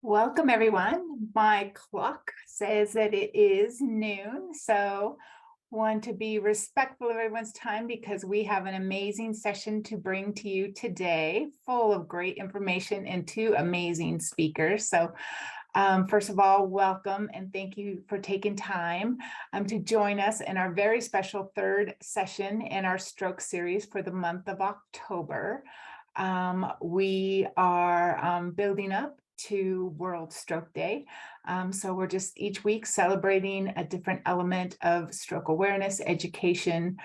Welcome, everyone. My clock says that it is noon, so want to be respectful of everyone's time because we have an amazing session to bring to you today, full of great information and two amazing speakers. So first of all, welcome and thank you for taking time to join us in our very special third session in our stroke series for the month of October. We are building up to World Stroke Day. So we're just each week celebrating a different element of stroke awareness, education,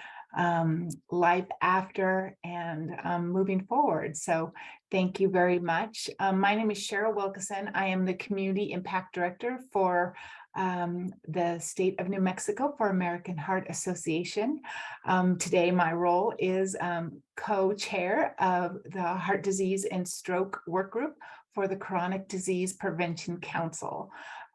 life after, and moving forward. So thank you very much. My name is Sheryl Wilkeson. I am the Community Impact Director for the state of New Mexico for American Heart Association. Today, my role is co-chair of the Heart Disease and Stroke Work Group for the Chronic Disease Prevention Council.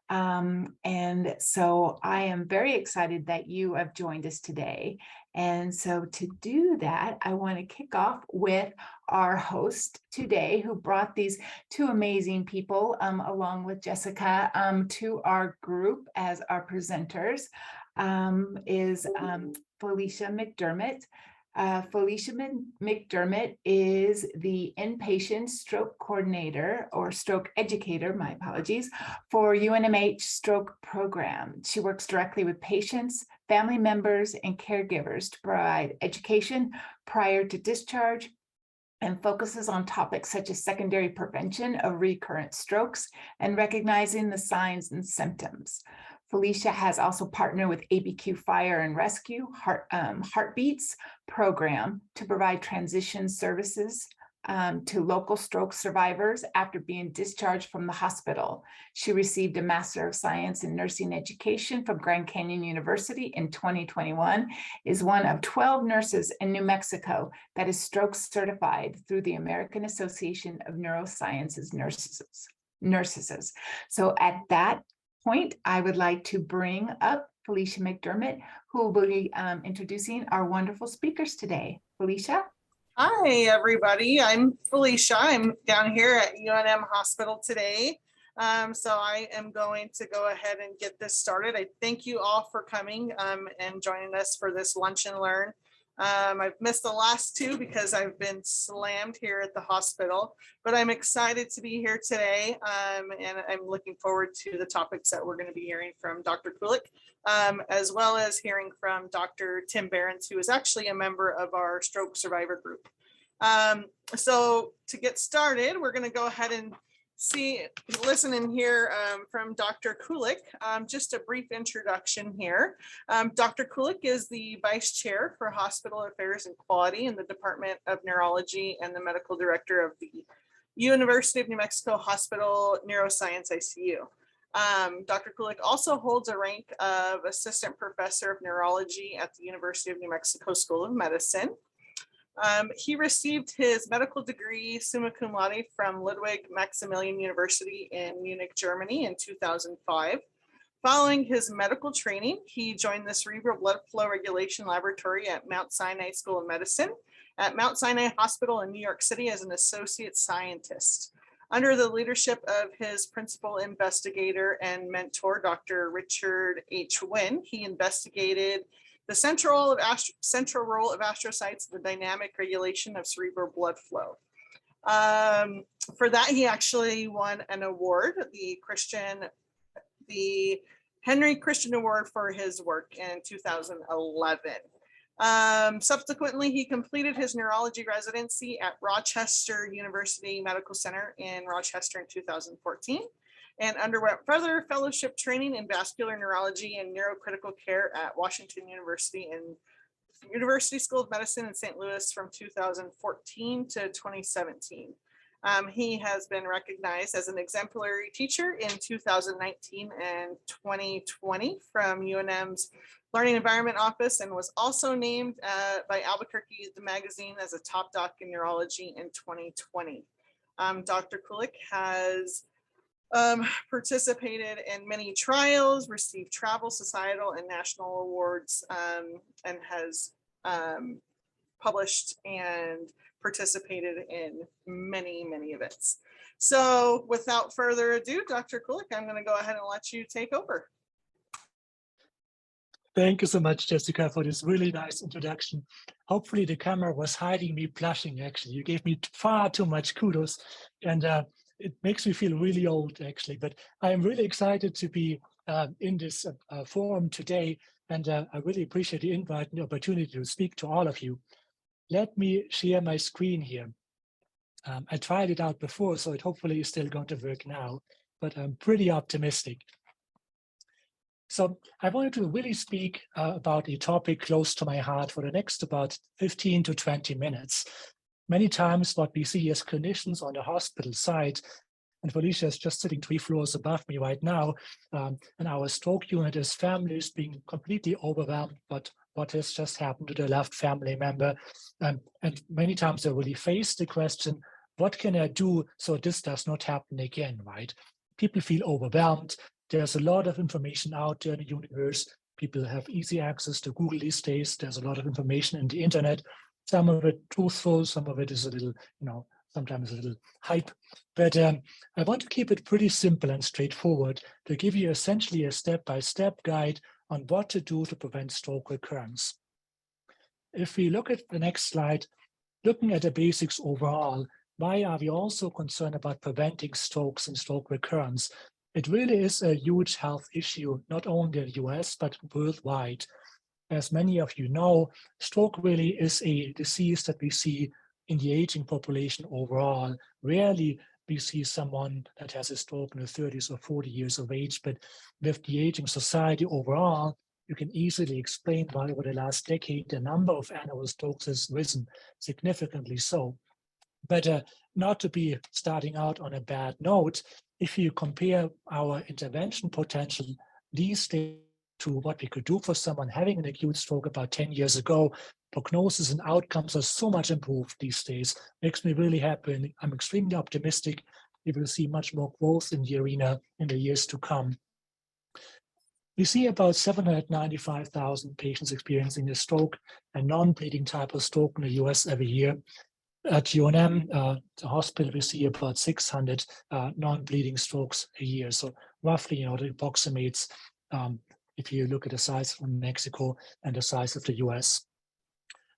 And so I am very excited that you have joined us today. And so to do that, I want to kick off with our host today, who brought these two amazing people along with Jessica to our group as our presenters, is Felicia McDermott. Felicia McDermott is the inpatient stroke coordinator or stroke educator, my apologies, for UNMH stroke program. She works directly with patients, family members, and caregivers to provide education prior to discharge and focuses on topics such as secondary prevention of recurrent strokes and recognizing the signs and symptoms. Felicia has also partnered with ABQ Fire and Rescue Heartbeats program to provide transition services to local stroke survivors after being discharged from the hospital. She received a Master of Science in Nursing Education from Grand Canyon University in 2021, is one of 12 nurses in New Mexico that is stroke certified through the American Association of Neurosciences Nurses. So at that point, I would like to bring up Felicia McDermott, who will be introducing our wonderful speakers today. Felicia? Hi, everybody. I'm Felicia. I'm down here at UNM Hospital today. So I am going to go ahead and get this started. I thank you all for coming and joining us for this lunch and learn. I've missed the last two because I've been slammed here at the hospital, but I'm excited to be here today. And I'm looking forward to the topics that we're going to be hearing from Dr. Kulik, as well as hearing from Dr. Tim Behrens, who is actually a member of our stroke survivor group. So to get started, we're going to go ahead and listen and hear from Dr. Kulik. Just a brief introduction here. Dr. Kulik is the Vice Chair for Hospital Affairs and Quality in the Department of Neurology and the Medical Director of the University of New Mexico Hospital Neuroscience ICU. Dr. Kulik also holds a rank of Assistant Professor of Neurology at the University of New Mexico School of Medicine. He received his medical degree summa cum laude from Ludwig Maximilian University in Munich, Germany in 2005. Following his medical training, he joined the Cerebral Blood Flow Regulation Laboratory at Mount Sinai School of Medicine at Mount Sinai Hospital in New York City as an associate scientist. Under the leadership of his principal investigator and mentor, Dr. Richard H. Wynn, he investigated the central role of astrocytes in the dynamic regulation of cerebral blood flow. For that, he actually won an award, the Henry Christian Award for his work in 2011. Subsequently, he completed his neurology residency at Rochester University Medical Center in Rochester in 2014. And underwent further fellowship training in vascular neurology and neurocritical care at Washington University and University School of Medicine in St. Louis from 2014 to 2017. He has been recognized as an exemplary teacher in 2019 and 2020 from UNM's Learning Environment Office and was also named by Albuquerque the magazine as a top doc in neurology in 2020. Dr. Kulik has participated in many trials, received travel, societal, and national awards, and has published and participated in many events. So without further ado, Dr. Kulik, I'm going to go ahead and let you take over. Thank you so much, Jessica, for this really nice introduction. Hopefully the camera was hiding me blushing, actually. You gave me far too much kudos, and it makes me feel really old, actually. But I am really excited to be in this forum today, and I really appreciate the invite and the opportunity to speak to all of you. Let me share my screen here. I tried it out before, so it hopefully is still going to work now, but I'm pretty optimistic. So I wanted to really speak about a topic close to my heart for the next about 15 to 20 minutes. Many times what we see as clinicians on the hospital side, and Felicia is just sitting 3 floors above me right now, in our stroke unit, is families being completely overwhelmed by what has just happened to their loved family member. And many times they really face the question, what can I do so this does not happen again, right? People feel overwhelmed. There's a lot of information out there in the universe. People have easy access to Google these days. There's a lot of information in the internet. Some of it truthful, some of it is a little, sometimes a little hype. But I want to keep it pretty simple and straightforward to give you essentially a step-by-step guide on what to do to prevent stroke recurrence. If we look at the next slide, looking at the basics overall, why are we also concerned about preventing strokes and stroke recurrence? It really is a huge health issue, not only in the US, but worldwide. As many of you know, stroke really is a disease that we see in the aging population overall. Rarely we see someone that has a stroke in the 30s or 40 years of age, but with the aging society overall, you can easily explain why over the last decade, the number of annual strokes has risen significantly so. But not to be starting out on a bad note, if you compare our intervention potential these days to what we could do for someone having an acute stroke about 10 years ago, prognosis and outcomes are so much improved these days. Makes me really happy, and I'm extremely optimistic we will see much more growth in the arena in the years to come. We see about 795,000 patients experiencing a stroke, a non-bleeding type of stroke in the US every year. At UNM, the hospital, we see about 600 non-bleeding strokes a year. So roughly, it approximates, if you look at the size of Mexico and the size of the US.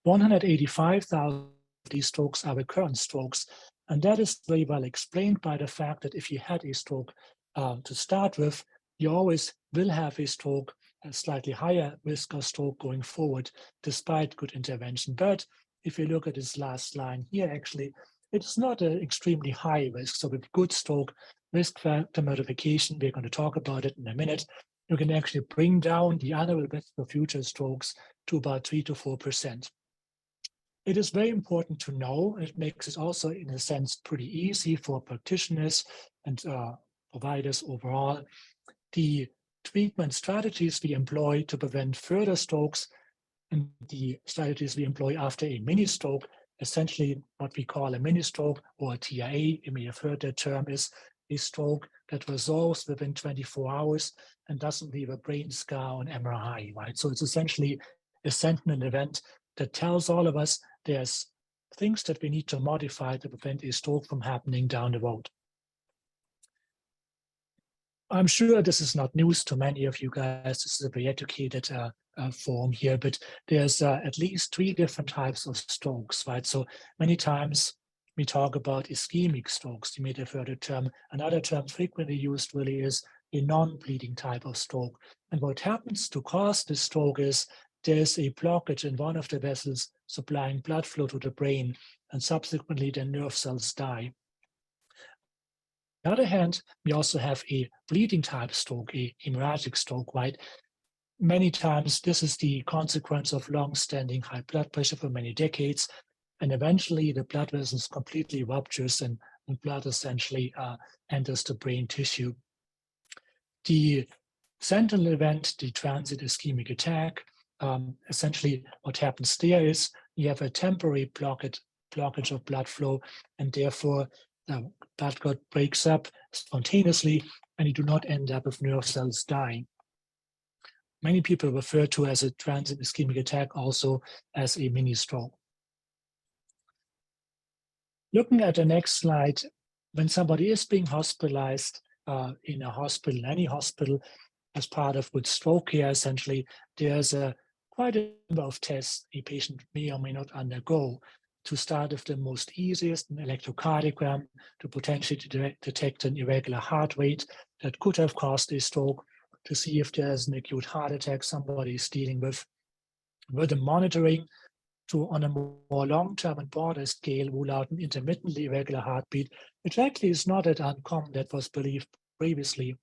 185,000 of these strokes are recurrent strokes. And that is very well explained by the fact that if you had a stroke to start with, you always will have a stroke, a slightly higher risk of stroke going forward, despite good intervention. But if you look at this last line here, actually, it's not an extremely high risk. So with good stroke risk factor modification, we're going to talk about it in a minute, you can actually bring down the annual risk of future strokes to about 3 to 4%. It is very important to know, and it makes it also, in a sense, pretty easy for practitioners and providers overall. The treatment strategies we employ to prevent further strokes and the strategies we employ after a mini stroke, essentially what we call a mini stroke or a TIA, you may have heard that term, is a stroke that resolves within 24 hours and doesn't leave a brain scar on MRI, right? So it's essentially a sentinel event that tells all of us there's things that we need to modify to prevent a stroke from happening down the road. I'm sure this is not news to many of you guys. This is a very educated form here, but there's at least 3 different types of strokes, right? So many times we talk about ischemic strokes. You may have heard the term. Another term frequently used really is a non-bleeding type of stroke. And what happens to cause this stroke is there's a blockage in one of the vessels supplying blood flow to the brain, and subsequently the nerve cells die. On the other hand, we also have a bleeding type stroke, a hemorrhagic stroke, right? Many times this is the consequence of long-standing high blood pressure for many decades, and eventually the blood vessels completely ruptures and blood essentially enters the brain tissue. The sentinel event, the transient ischemic attack, essentially what happens there is you have a temporary blockage of blood flow, and therefore the blood clot breaks up spontaneously and you do not end up with nerve cells dying. Many people refer to as a transient ischemic attack also as a mini stroke. Looking at the next slide, when somebody is being hospitalized in a hospital, in any hospital, as part of good stroke care, essentially, there's quite a number of tests a patient may or may not undergo, to start with the most easiest, an electrocardiogram to potentially detect an irregular heart rate that could have caused a stroke, to see if there's an acute heart attack somebody is dealing with the monitoring, to, on a more long-term and broader scale, rule out an intermittently irregular heartbeat, which actually is not that uncommon. That was believed previously.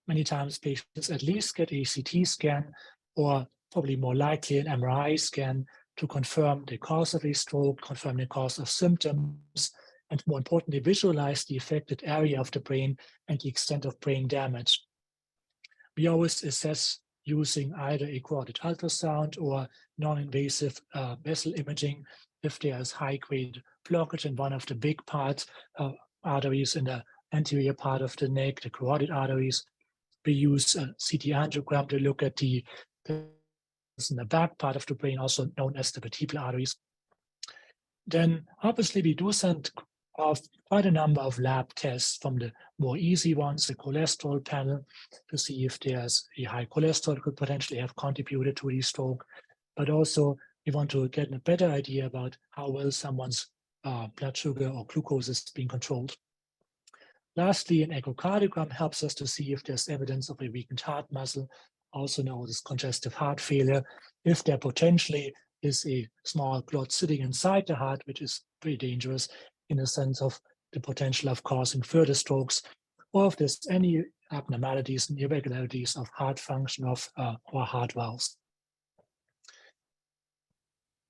Many times patients at least get a CT scan, or probably more likely an MRI scan, to confirm the cause of a stroke, confirm the cause of symptoms, and more importantly, visualize the affected area of the brain and the extent of brain damage. We always assess using either a carotid ultrasound or non-invasive vessel imaging if there is high-grade blockage in one of the big parts, arteries in the anterior part of the neck, the carotid arteries. We use a CT angiogram to look at the in the back part of the brain, also known as the vertebral arteries. Then obviously we do send off quite a number of lab tests, from the more easy ones, the cholesterol panel, to see if there's a high cholesterol could potentially have contributed to the stroke. But also we want to get a better idea about how well someone's blood sugar or glucose is being controlled. Lastly, an echocardiogram helps us to see if there's evidence of a weakened heart muscle, also known as congestive heart failure, if there potentially is a small clot sitting inside the heart, which is pretty dangerous in the sense of the potential of causing further strokes, or if there's any abnormalities and irregularities of heart function or heart valves.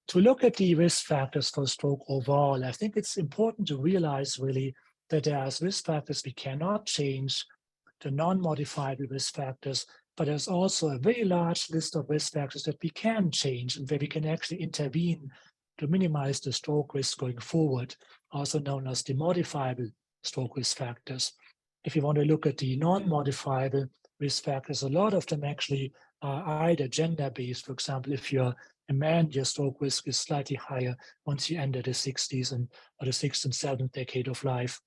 To look at the risk factors for stroke overall, I think it's important to realize really that there are risk factors we cannot change, the non-modifiable risk factors, but there's also a very large list of risk factors that we can change and where we can actually intervene to minimize the stroke risk going forward, also known as the modifiable stroke risk factors. If you want to look at the non-modifiable risk factors, a lot of them actually are either gender-based. For example, if you're a man, your stroke risk is slightly higher once you enter the 60s or the 6th and 7th decade of life.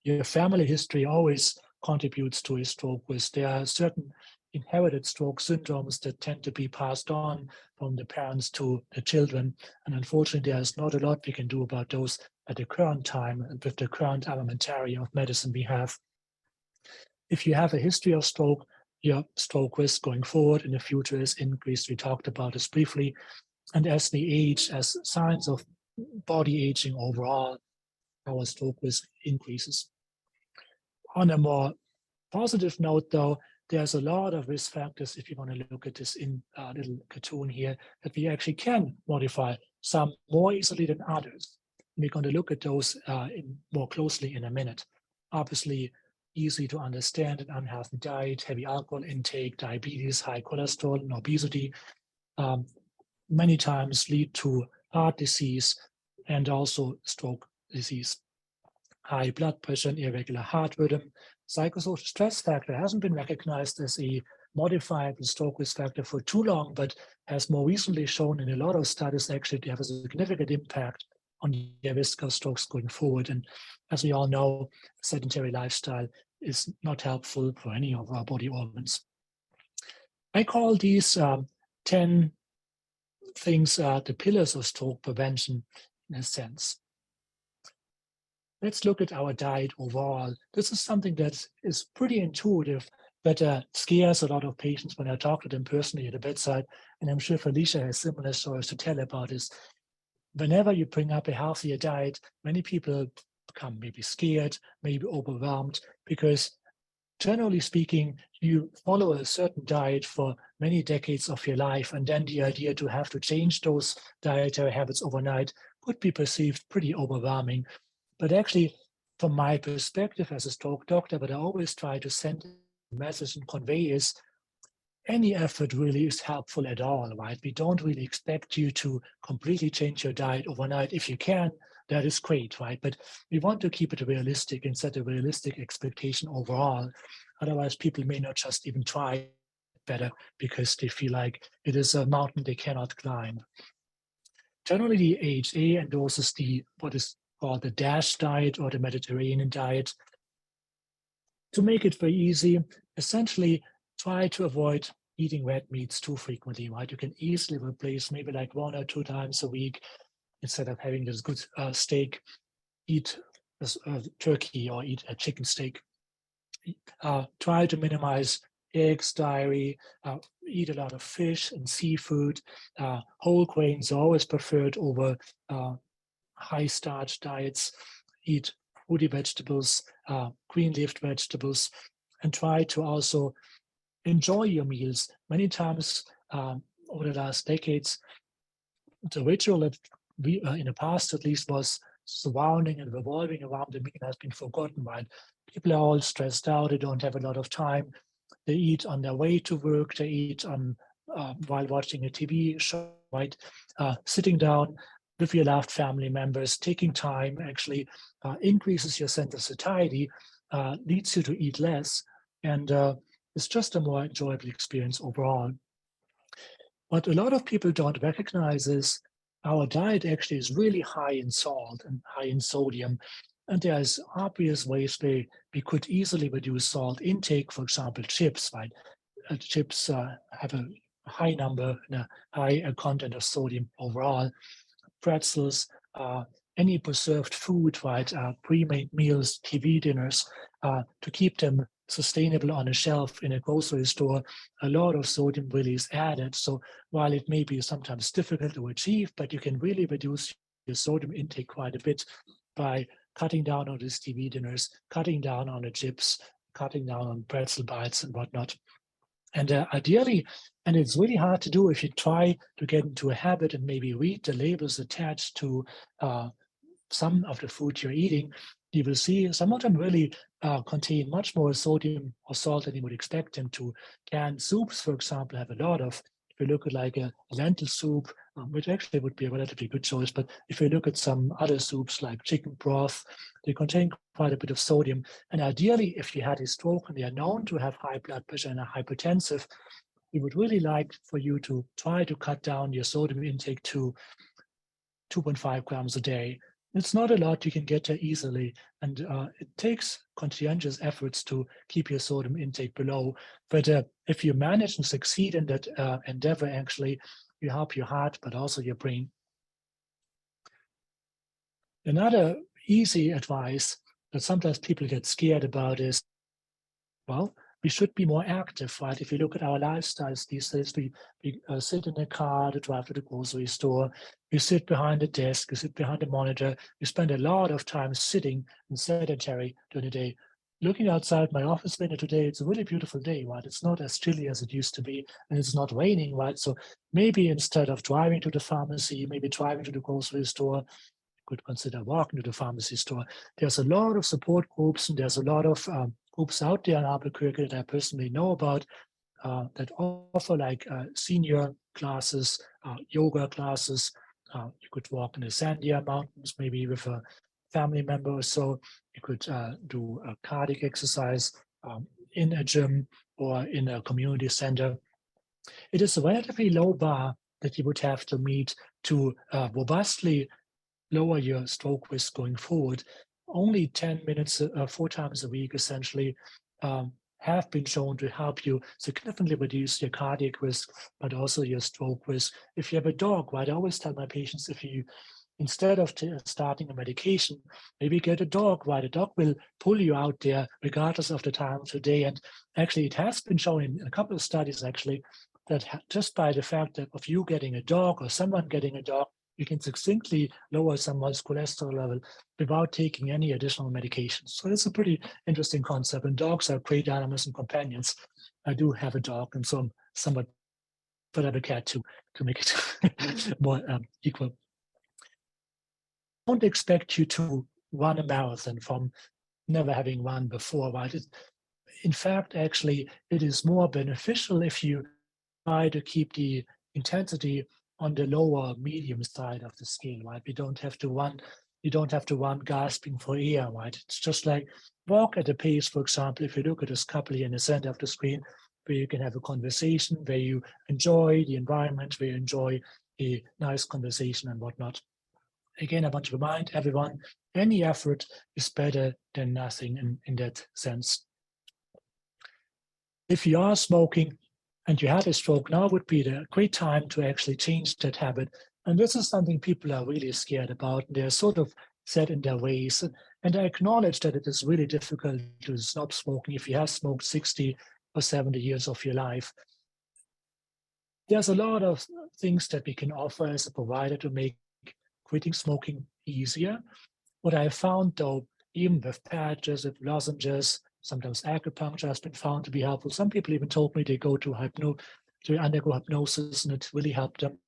Your family history always contributes to a stroke risk. There are certain inherited stroke syndromes that tend to be passed on from the parents to the children. And unfortunately, there's not a lot we can do about those at the current time and with the current armamentarium of medicine we have. If you have a history of stroke, your stroke risk going forward in the future is increased. We talked about this briefly. And as we age, as signs of body aging overall, our stroke risk increases. On a more positive note, though, there's a lot of risk factors, if you want to look at this in a little cartoon here, that we actually can modify, some more easily than others. We're going to look at those more closely in a minute. Obviously, easy to understand: an unhealthy diet, heavy alcohol intake, diabetes, high cholesterol, and obesity many times lead to heart disease and also stroke disease. High blood pressure and irregular heart rhythm. Psychosocial stress factor hasn't been recognized as a modifiable stroke risk factor for too long, but has more recently shown in a lot of studies actually to have a significant impact on the risk of strokes going forward. And as we all know, sedentary lifestyle is not helpful for any of our body organs. I call these 10 things the pillars of stroke prevention in a sense. Let's look at our diet overall. This is something that is pretty intuitive, but scares a lot of patients when I talk to them personally at the bedside. And I'm sure Felicia has similar stories to tell about this. Whenever you bring up a healthier diet, many people become maybe scared, maybe overwhelmed, because generally speaking, you follow a certain diet for many decades of your life, and then the idea to have to change those dietary habits overnight could be perceived pretty overwhelming. But actually, from my perspective as a stroke doctor, what I always try to send a message and convey is any effort really is helpful at all, right? We don't really expect you to completely change your diet overnight. If you can, that is great, right? But we want to keep it realistic and set a realistic expectation overall. Otherwise, people may not just even try better because they feel like it is a mountain they cannot climb. Generally, the AHA endorses what is called the DASH diet or the Mediterranean diet. To make it very easy, essentially try to avoid eating red meats too frequently, right? You can easily replace maybe like 1 or 2 times a week instead of having this good steak, eat turkey or eat a chicken steak. Try to minimize eggs, dairy, eat a lot of fish and seafood. Whole grains are always preferred over high starch diets. Eat fruity vegetables, green leafed vegetables, and try to also enjoy your meals. Many times over the last decades, the ritual that we, in the past at least, was surrounding and revolving around the meal has been forgotten, right? People are all stressed out, they don't have a lot of time. They eat on their way to work, they eat on while watching a TV show, right? Sitting down with your loved family members, taking time actually increases your sense of satiety, leads you to eat less, and it's just a more enjoyable experience overall. What a lot of people don't recognize is our diet actually is really high in salt and high in sodium. And there's obvious ways we could easily reduce salt intake, for example, chips, right? Chips have a high number and a high content of sodium overall. Pretzels, any preserved food, right? Pre-made meals, TV dinners, to keep them sustainable on a shelf in a grocery store, a lot of sodium really is added. So while it may be sometimes difficult to achieve, but you can really reduce your sodium intake quite a bit by cutting down on these TV dinners, cutting down on the chips, cutting down on pretzel bites and whatnot. And ideally, and it's really hard to do if you try to get into a habit and maybe read the labels attached to some of the food you're eating, you will see some of them really contain much more sodium or salt than you would expect them to. Canned soups, for example, have a lot of, if you look at like a lentil soup, which actually would be a relatively good choice, but if you look at some other soups like chicken broth, they contain quite a bit of sodium. And ideally, if you had a stroke and they are known to have high blood pressure and are hypertensive, we would really like for you to try to cut down your sodium intake to 2.5 grams a day. It's not a lot, you can get there easily, and it takes conscientious efforts to keep your sodium intake below. But if you manage and succeed in that endeavor, actually, you help your heart, but also your brain. Another easy advice that sometimes people get scared about is, well, we should be more active, right? If you look at our lifestyles these days, we sit in a car to drive to the grocery store, we sit behind a desk, we sit behind a monitor, we spend a lot of time sitting and sedentary during the day. Looking outside my office window today, it's a really beautiful day, right? It's not as chilly as it used to be, and it's not raining, right? So maybe instead of driving to the pharmacy, maybe driving to the grocery store, you could consider walking to the pharmacy store. There's a lot of support groups, and there's a lot of groups out there in Albuquerque that I personally know about that offer like senior classes, yoga classes. You could walk in the Sandia Mountains, maybe with a family member or so. You could do a cardiac exercise in a gym or in a community center. It is a relatively low bar that you would have to meet to robustly lower your stroke risk going forward. Only 10 minutes, 4 times a week, essentially, have been shown to help you significantly reduce your cardiac risk, but also your stroke risk. If you have a dog, right, I always tell my patients, if you, instead of starting a medication, maybe get a dog, right? A dog will pull you out there regardless of the time of the day. And actually, it has been shown in a couple of studies, actually, that just by the fact that of you getting a dog or someone getting a dog, you can succinctly lower someone's cholesterol level without taking any additional medications. So it's a pretty interesting concept, and dogs are great animals and companions. I do have a dog, and so I'm somewhat, but I have a cat too, to make it more equal. I don't expect you to run a marathon from never having run before, right? In fact, actually, it is more beneficial if you try to keep the intensity on the lower medium side of the scale, right? You don't have to run gasping for air, right? It's just like walk at a pace, for example, if you look at this couple in the center of the screen, where you can have a conversation, where you enjoy the environment, where you enjoy a nice conversation and whatnot. again, I want to remind everyone, any effort is better than nothing in that sense. If you are smoking and you had a stroke, now would be the great time to actually change that habit. And this is something people are really scared about. They're sort of set in their ways. And I acknowledge that it is really difficult to stop smoking if you have smoked 60 or 70 years of your life. There's a lot of things that we can offer as a provider to make quitting smoking easier. What I found, though, even with patches, with lozenges, sometimes acupuncture has been found to be helpful. Some people even told me they go to undergo hypnosis, and it really helped them.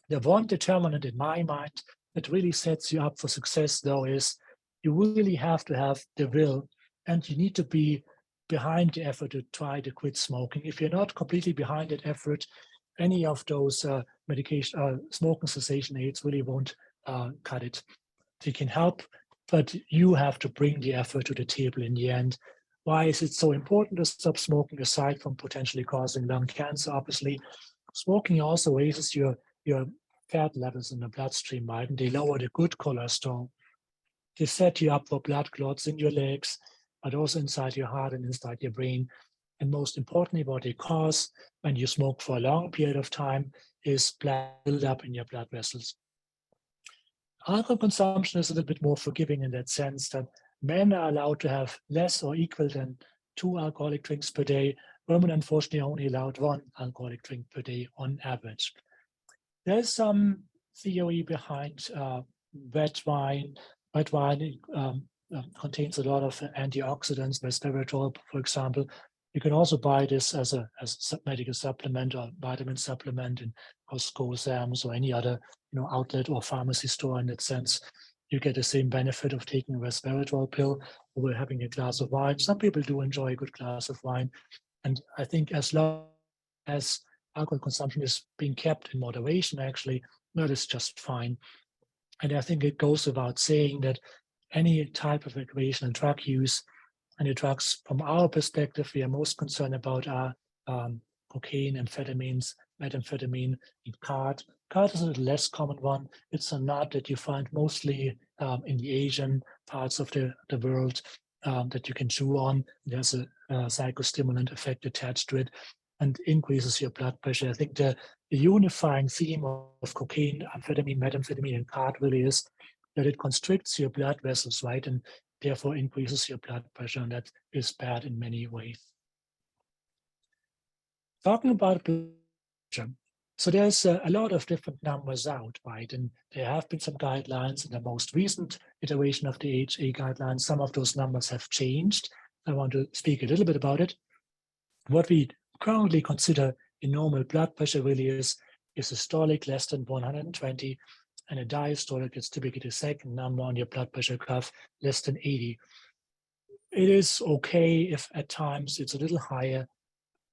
The one determinant in my mind that really sets you up for success, though, is you really have to have the will, and you need to be behind the effort to try to quit smoking. If you're not completely behind that effort, any of those smoking cessation aids really won't cut it. They can help, but you have to bring the effort to the table in the end. Why is it so important to stop smoking, aside from potentially causing lung cancer? Obviously, smoking also raises your fat levels in the bloodstream, right? And they lower the good cholesterol. They set you up for blood clots in your legs, but also inside your heart and inside your brain. And most importantly, what they cause when you smoke for a long period of time is blood buildup in your blood vessels. Alcohol consumption is a little bit more forgiving in that sense that men are allowed to have less or equal than 2 alcoholic drinks per day. Women, unfortunately, are only allowed 1 alcoholic drink per day on average. There's some theory behind red wine. Red wine contains a lot of antioxidants, resveratrol, for example. You can also buy this as a medical supplement or vitamin supplement in Costco, Sam's, or any other outlet or pharmacy store. In that sense, you get the same benefit of taking a resveratrol pill over having a glass of wine. Some people do enjoy a good glass of wine, and I think as long as alcohol consumption is being kept in moderation, actually, that is just fine. And I think it goes without saying that any type of recreational drug use, and the drugs from our perspective we are most concerned about are cocaine, amphetamines, methamphetamine, and khat. Khat is a little less common one. It's a nut that you find mostly in the Asian parts of the world that you can chew on. There's a psychostimulant effect attached to it and increases your blood pressure. I think the unifying theme of cocaine, amphetamine, methamphetamine, and khat really is that it constricts your blood vessels, right? And therefore increases your blood pressure, and that is bad in many ways. Talking about blood pressure, so there's a lot of different numbers out, right? And there have been some guidelines in the most recent iteration of the AHA guidelines. Some of those numbers have changed. I want to speak a little bit about it. What we currently consider a normal blood pressure really is systolic less than 120, and a diastolic is typically the second number on your blood pressure curve, less than 80. It is okay if at times it's a little higher,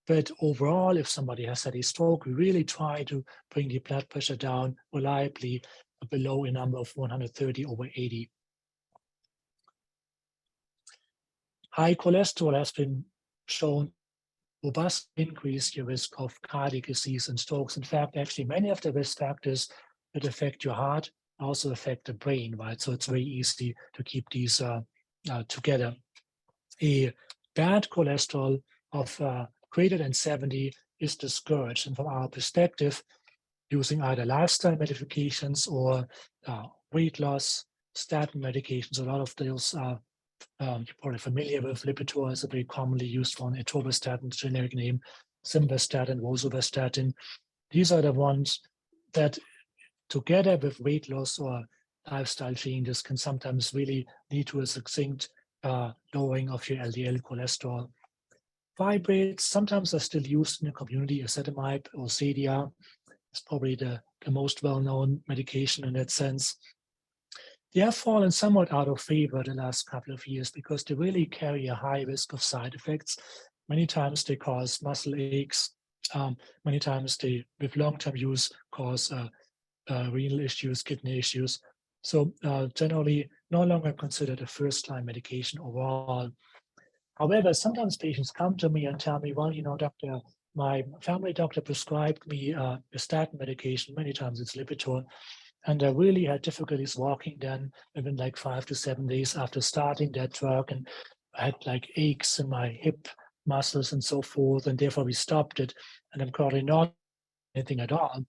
but overall, if somebody has had a stroke, we really try to bring the blood pressure down reliably below a number of 130 over 80. High cholesterol has been shown robust increase your risk of cardiac disease and strokes. In fact, actually, many of the risk factors that affect your heart also affect the brain, right? So it's very easy to keep these together. A bad cholesterol of greater than 70 is discouraged. And from our perspective, using either lifestyle modifications or weight loss, statin medications, a lot of those are you're probably familiar with. Lipitor is a very commonly used one, atorvastatin, generic name, simvastatin, rosuvastatin. These are the ones that, together with weight loss or lifestyle changes, can sometimes really lead to a succinct lowering of your LDL cholesterol. Fibrates sometimes are still used in the community. Ezetimibe or Zetia is probably the most well-known medication in that sense. They have fallen somewhat out of favor the last couple of years because they really carry a high risk of side effects. Many times they cause muscle aches. Many times they, with long-term use, cause renal issues, kidney issues. So generally no longer considered a first-line medication overall. However, sometimes patients come to me and tell me, well, doctor, my family doctor prescribed me a statin medication. Many times it's Lipitor. And I really had difficulties walking then within like 5 to 7 days after starting that drug. And I had like aches in my hip muscles and so forth. And therefore we stopped it. And I'm currently not anything at all.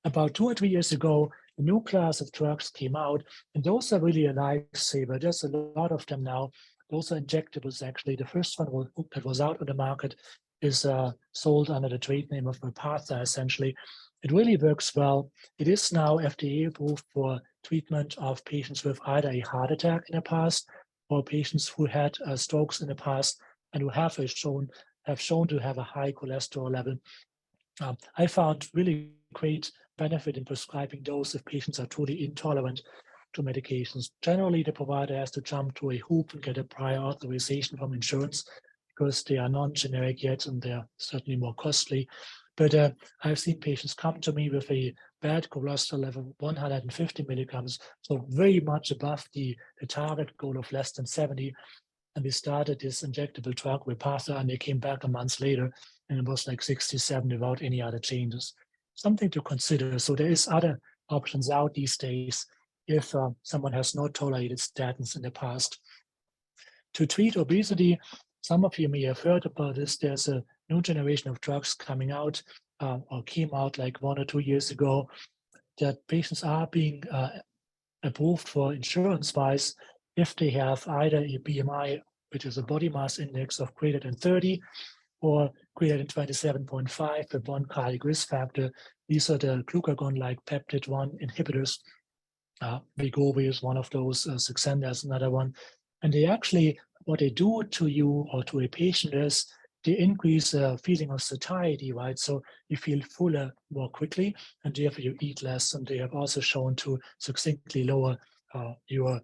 About 2 or 3 years ago, a new class of drugs came out, and those are really a lifesaver. There's a lot of them now. Those are injectables, actually. The first one that was out on the market is sold under the trade name of Repatha, essentially. It really works well. It is now FDA approved for treatment of patients with either a heart attack in the past or patients who had strokes in the past and who have shown to have a high cholesterol level. I found really great benefit in prescribing those if patients are truly intolerant to medications. Generally, the provider has to jump through a hoop and get a prior authorization from insurance because they are non-generic yet and they're certainly more costly. But I've seen patients come to me with a bad cholesterol level of 150 milligrams, so very much above the target goal of less than 70. And we started this injectable drug Repatha, and they came back a month later, and it was like 67 without any other changes. Something to consider. So there is other options out these days if someone has not tolerated statins in the past. To treat obesity, some of you may have heard about this. There's a new generation of drugs coming out or came out like 1 or 2 years ago that patients are being approved for insurance-wise if they have either a BMI, which is a body mass index of greater than 30, or greater than 27.5 with one cardiac risk factor. These are the glucagon-like peptide-1 inhibitors. Wegovy is one of those, Saxenda is another one. And they actually, what they do to you or to a patient is they increase a feeling of satiety, right? So you feel fuller more quickly, and therefore you eat less. And they have also shown to succinctly lower your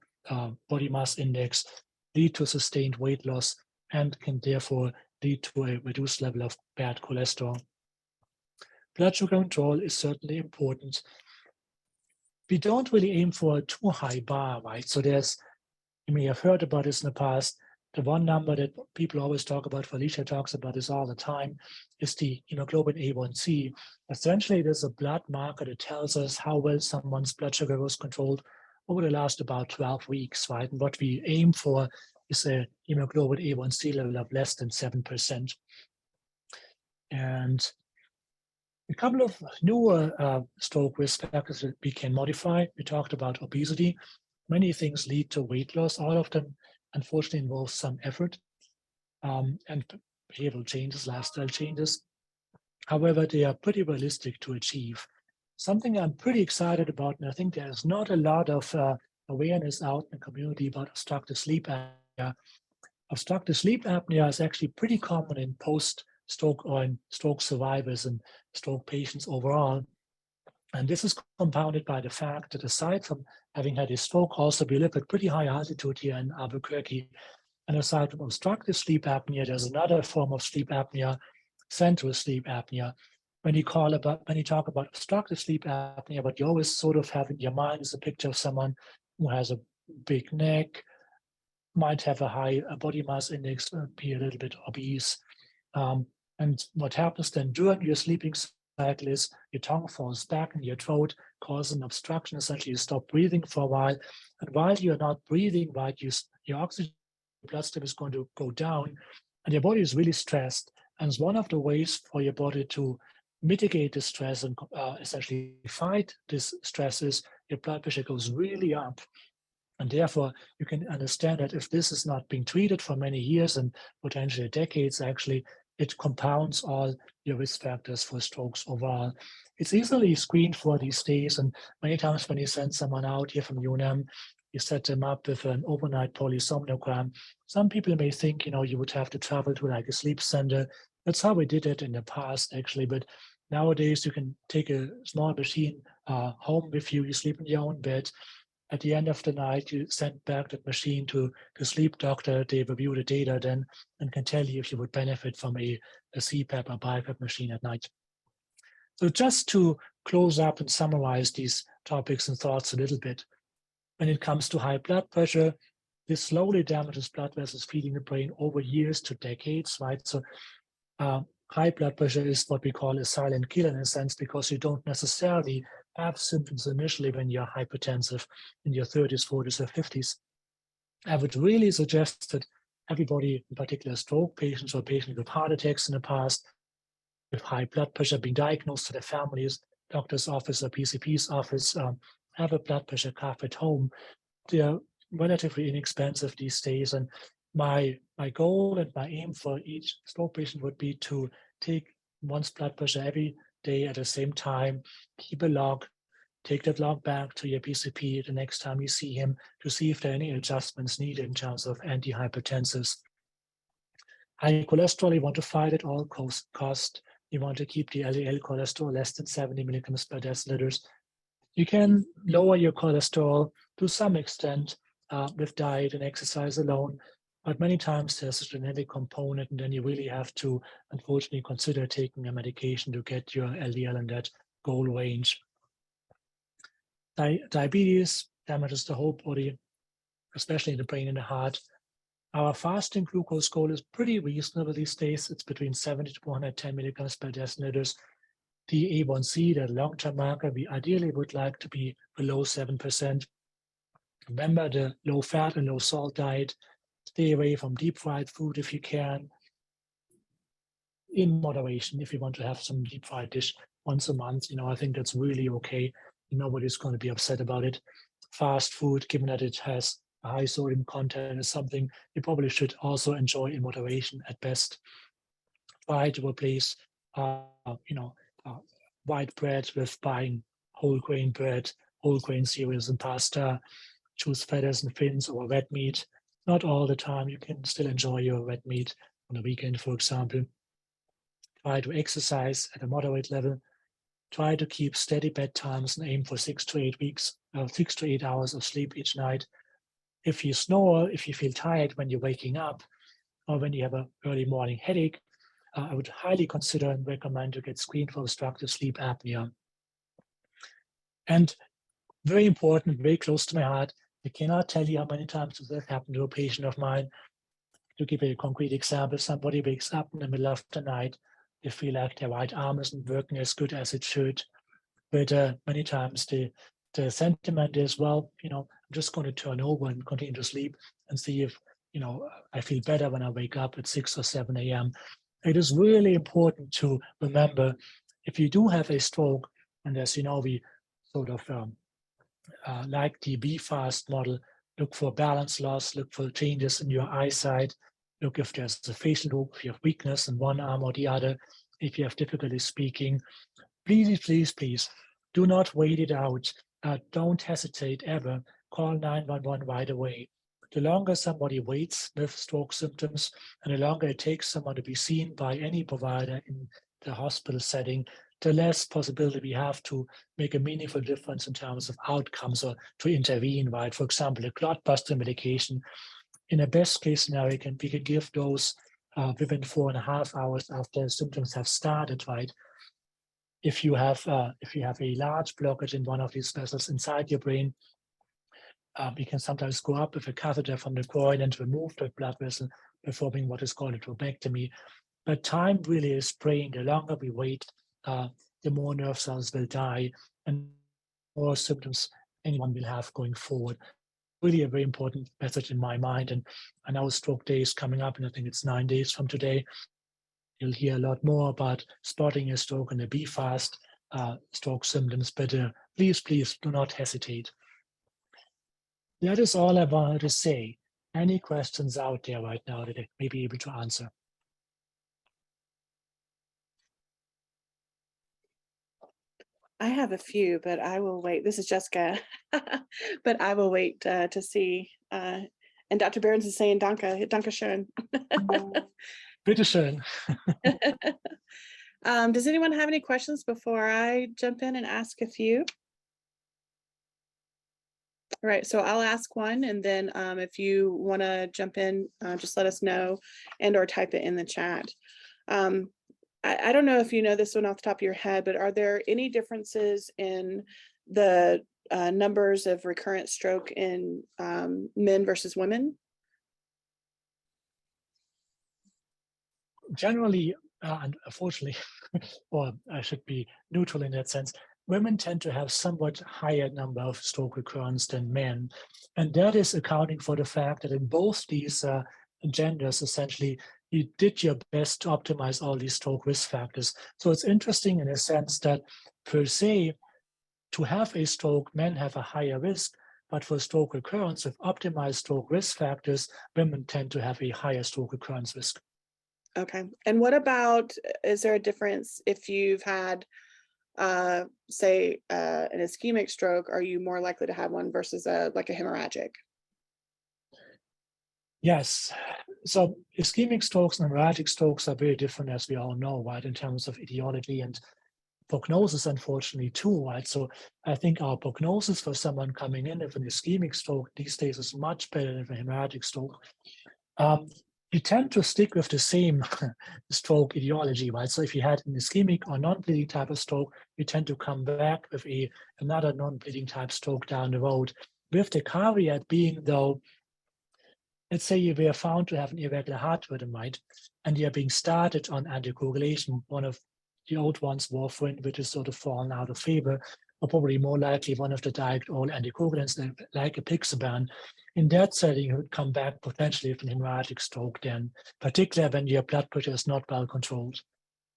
body mass index, lead to sustained weight loss, and can therefore lead to a reduced level of bad cholesterol. Blood sugar control is certainly important. We don't really aim for a too high bar, right? So you may have heard about this in the past. The one number that people always talk about, Felicia talks about this all the time, is the hemoglobin A1C. Essentially, there's a blood marker that tells us how well someone's blood sugar was controlled over the last about 12 weeks, right? And what we aim for is a hemoglobin A1C level of less than 7%. And a couple of newer stroke risk factors that we can modify. We talked about obesity. Many things lead to weight loss. All of them, unfortunately, involve some effort and behavioral changes, lifestyle changes. However, they are pretty realistic to achieve. Something I'm pretty excited about, and I think there's not a lot of awareness out in the community about obstructive sleep apnea. Obstructive sleep apnea is actually pretty common in post-stroke or in stroke survivors and stroke patients overall. And this is compounded by the fact that aside from having had a stroke, also we live at pretty high altitude here in Albuquerque. And aside from obstructive sleep apnea, there's another form of sleep apnea, central sleep apnea. When you talk about obstructive sleep apnea, what you always sort of have in your mind is a picture of someone who has a big neck, might have a high body mass index, be a little bit obese. And what happens then during your sleeping cycle is your tongue falls back in your throat, causing obstruction. Essentially, you stop breathing for a while. And while you're not breathing, right, your oxygen bloodstream is going to go down, and your body is really stressed. And it's one of the ways for your body to mitigate the stress and essentially fight this stress is your blood pressure goes really up. And therefore, you can understand that if this is not being treated for many years and potentially decades, actually, it compounds all your risk factors for strokes overall. It's easily screened for these days, and many times when you send someone out here from UNM, you set them up with an overnight polysomnogram. Some people may think, you would have to travel to like a sleep center. That's how we did it in the past, actually. But nowadays, you can take a small machine home with you. You sleep in your own bed. At the end of the night, you send back that machine to the sleep doctor. They review the data then and can tell you if you would benefit from a CPAP or BiPAP machine at night. So just to close up and summarize these topics and thoughts a little bit, when it comes to high blood pressure, this slowly damages blood vessels feeding the brain over years to decades, right? So high blood pressure is what we call a silent killer in a sense, because you don't necessarily have symptoms initially when you're hypertensive in your 30s, 40s, or 50s, I would really suggest that everybody, in particular stroke patients or patients with heart attacks in the past, with high blood pressure, being diagnosed to their families, doctor's office or PCP's office, have a blood pressure cuff at home. They're relatively inexpensive these days. And my goal and my aim for each stroke patient would be to take one's blood pressure every day at the same time, keep a log, take that log back to your PCP the next time you see him to see if there are any adjustments needed in terms of antihypertensives. High cholesterol, you want to fight at all cost. You want to keep the LDL cholesterol less than 70 milligrams per deciliters. You can lower your cholesterol to some extent with diet and exercise alone, but many times there's a genetic component, and then you really have to, unfortunately, consider taking a medication to get your LDL in that goal range. Diabetes damages the whole body, especially the brain and the heart. Our fasting glucose goal is pretty reasonable these days. It's between 70 to 110 milligrams per deciliters. The A1C, the long-term marker, we ideally would like to be below 7%. Remember the low-fat and low-salt diet. Stay away from deep-fried food if you can. In moderation, if you want to have some deep-fried dish once a month, I think that's really okay. Nobody's going to be upset about it. Fast food, given that it has a high sodium content, is something you probably should also enjoy in moderation at best. Try to replace, white bread with buying whole grain bread, whole grain cereals and pasta. Choose feathers and fins or red meat. Not all the time. You can still enjoy your red meat on the weekend, for example. Try to exercise at a moderate level. Try to keep steady bedtimes and aim for 6 to 8 hours of sleep each night. If you snore, if you feel tired when you're waking up, or when you have an early morning headache, I would highly consider and recommend to get screened for obstructive sleep apnea. And very important, very close to my heart, I cannot tell you how many times this has happened to a patient of mine. To give a concrete example, somebody wakes up in the middle of the night, they feel like their right arm isn't working as good as it should. But many times the sentiment is, well, I'm just going to turn over and continue to sleep and see if, I feel better when I wake up at 6 or 7 a.m. It is really important to remember, if you do have a stroke, and as you know, we sort of like the BFAST model, look for balance loss, look for changes in your eyesight, look if there's a facial look, if you have weakness in one arm or the other, if you have difficulty speaking. Please, please, please, do not wait it out. Don't hesitate ever. Call 911 right away. The longer somebody waits with stroke symptoms, and the longer it takes someone to be seen by any provider in the hospital setting, the less possibility we have to make a meaningful difference in terms of outcomes or to intervene, right? For example, a clot buster medication, in a best case scenario, we can give those within 4.5 hours after symptoms have started, right? If you have a large blockage in one of these vessels inside your brain, we can sometimes go up with a catheter from the groin and remove the blood vessel, performing what is called a thrombectomy. But time really is praying. The longer we wait, the more nerve cells will die and more symptoms anyone will have going forward. Really a very important message in my mind. And I know Stroke Day is coming up, and I think it's 9 days from today. You'll hear a lot more about spotting a stroke and the BFAST stroke symptoms, but please, please do not hesitate. That is all I wanted to say. Any questions out there right now that I may be able to answer? I have a few, but I will wait. This is Jessica, but I will wait to see. And Dr. Behrens is saying, Danke schön. Bitte schön. Does anyone have any questions before I jump in and ask a few? All right, so I'll ask one, and then if you want to jump in, just let us know and/or type it in the chat. I don't know if you know this one off the top of your head, but are there any differences in the numbers of recurrent stroke in men versus women? Generally, and unfortunately, or I should be neutral in that sense, women tend to have somewhat higher number of stroke recurrence than men. And that is accounting for the fact that in both these genders, essentially, you did your best to optimize all these stroke risk factors. So it's interesting in a sense that per se, to have a stroke, men have a higher risk, but for stroke recurrence with optimized stroke risk factors, women tend to have a higher stroke recurrence risk. Okay. And what about, is there a difference if you've had, say, an ischemic stroke? Are you more likely to have one versus like a hemorrhagic? Yes. So ischemic strokes and hemorrhagic strokes are very different, as we all know, right, in terms of etiology and prognosis, unfortunately, too, right? So I think our prognosis for someone coming in with an ischemic stroke these days is much better than a hemorrhagic stroke. You tend to stick with the same stroke etiology, right? So if you had an ischemic or non-bleeding type of stroke, you tend to come back with another non-bleeding type stroke down the road, with the caveat being, though, let's say you were found to have an irregular heart rhythm, right? And you're being started on anticoagulation, one of the old ones, warfarin, which is sort of fallen out of favor, or probably more likely one of the direct oral anticoagulants like apixaban. In that setting, you would come back potentially with an hemorrhagic stroke then, particularly when your blood pressure is not well controlled.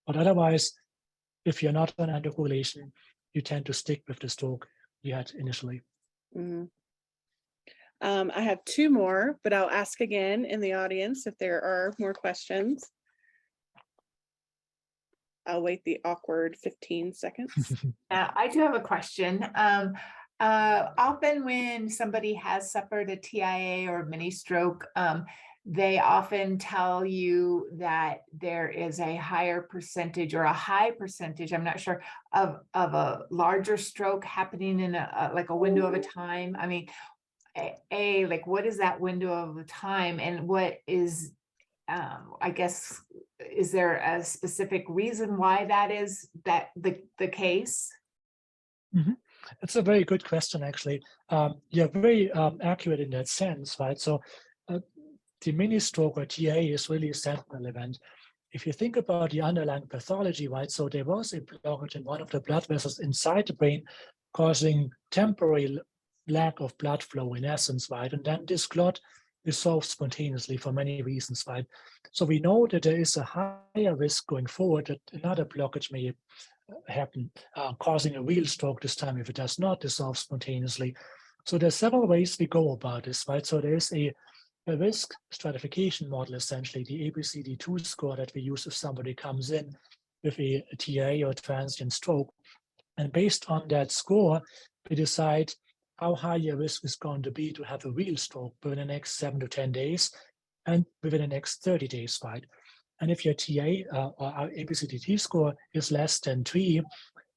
But otherwise, if you're not on anticoagulation, you tend to stick with the stroke you had initially. Mm-hmm. I have two more, but I'll ask again in the audience if there are more questions. I'll wait the awkward 15 seconds. I do have a question. Often when somebody has suffered a TIA or mini stroke, they often tell you that there is a higher percentage or a high percentage, I'm not sure, of a larger stroke happening in like a window of a time. I mean, like what is that window of time, and what is, I guess, is there a specific reason why that is the case? Mm-hmm. That's a very good question, actually. You're very accurate in that sense, right? So the mini stroke or TA is really a sentinel event. If you think about the underlying pathology, right? So there was a blockage in one of the blood vessels inside the brain, causing temporary lack of blood flow in essence, right? And then this clot dissolves spontaneously for many reasons, right? So we know that there is a higher risk going forward that another blockage may happen, causing a real stroke this time if it does not dissolve spontaneously. So there's several ways we go about this, right? So there's a risk stratification model, essentially, the ABCD2 score that we use if somebody comes in with a TA or transient stroke. And based on that score, we decide how high your risk is going to be to have a real stroke within the next 7 to 10 days and within the next 30 days, right? And if your TA or our ABCD score is less than 3,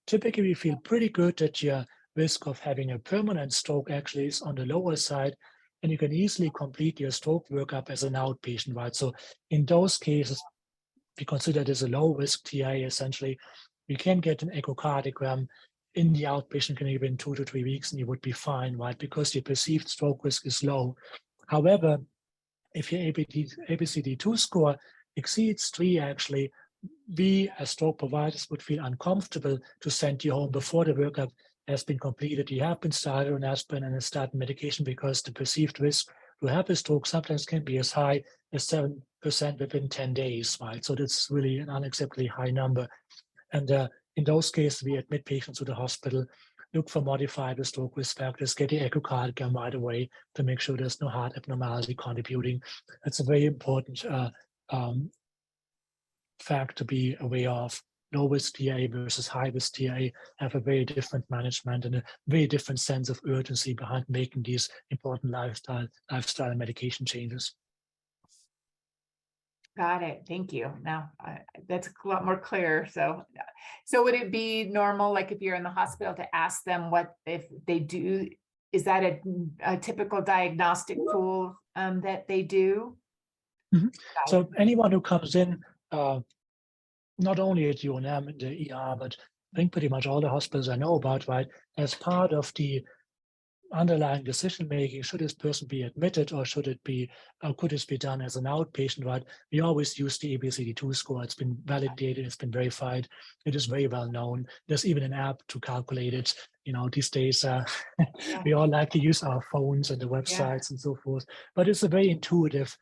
typically we feel pretty good that your risk of having a permanent stroke actually is on the lower side, and you can easily complete your stroke workup as an outpatient, right? So in those cases, we consider this a low risk TA essentially. We can get an echocardiogram in the outpatient clinic within 2 to 3 weeks and you would be fine, right? Because the perceived stroke risk is low. However, if your ABCD2 score exceeds 3, actually, we as stroke providers would feel uncomfortable to send you home before the workup has been completed. You have been started on aspirin and started medication because the perceived risk to have a stroke sometimes can be as high as 7% within 10 days, right? So that's really an unacceptably high number. And in those cases, we admit patients to the hospital, look for modifiable stroke risk factors, get the echocardiogram right away to make sure there's no heart abnormality contributing. That's a very important fact to be aware of. Low risk TA versus high risk TA have a very different management and a very different sense of urgency behind making these important lifestyle and medication changes. Got it. Thank you. Now that's a lot more clear. So would it be normal, like if you're in the hospital, to ask them what if they do? Is that a typical diagnostic tool that they do? Mm-hmm. So anyone who comes in, not only at UNM and the ER, but I think pretty much all the hospitals I know about, right, as part of the underlying decision making, should this person be admitted or should it be, could this be done as an outpatient, right? We always use the ABCD2 score. It's been validated, it's been verified, it is very well known. There's even an app to calculate it. These days, we all like to use our phones and the websites and so forth, but it's a very intuitive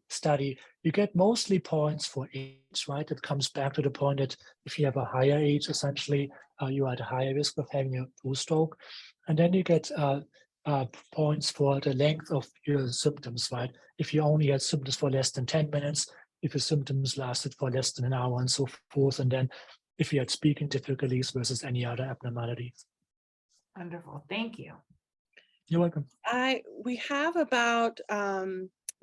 study. You get mostly points for age, right? It comes back to the point that if you have a higher age, essentially, you are at a higher risk of having a true stroke. And then you get points for the length of your symptoms, right? If you only had symptoms for less than 10 minutes, if your symptoms lasted for less than an hour and so forth, and then if you had speaking difficulties versus any other abnormalities. Wonderful. Thank you. You're welcome. We have about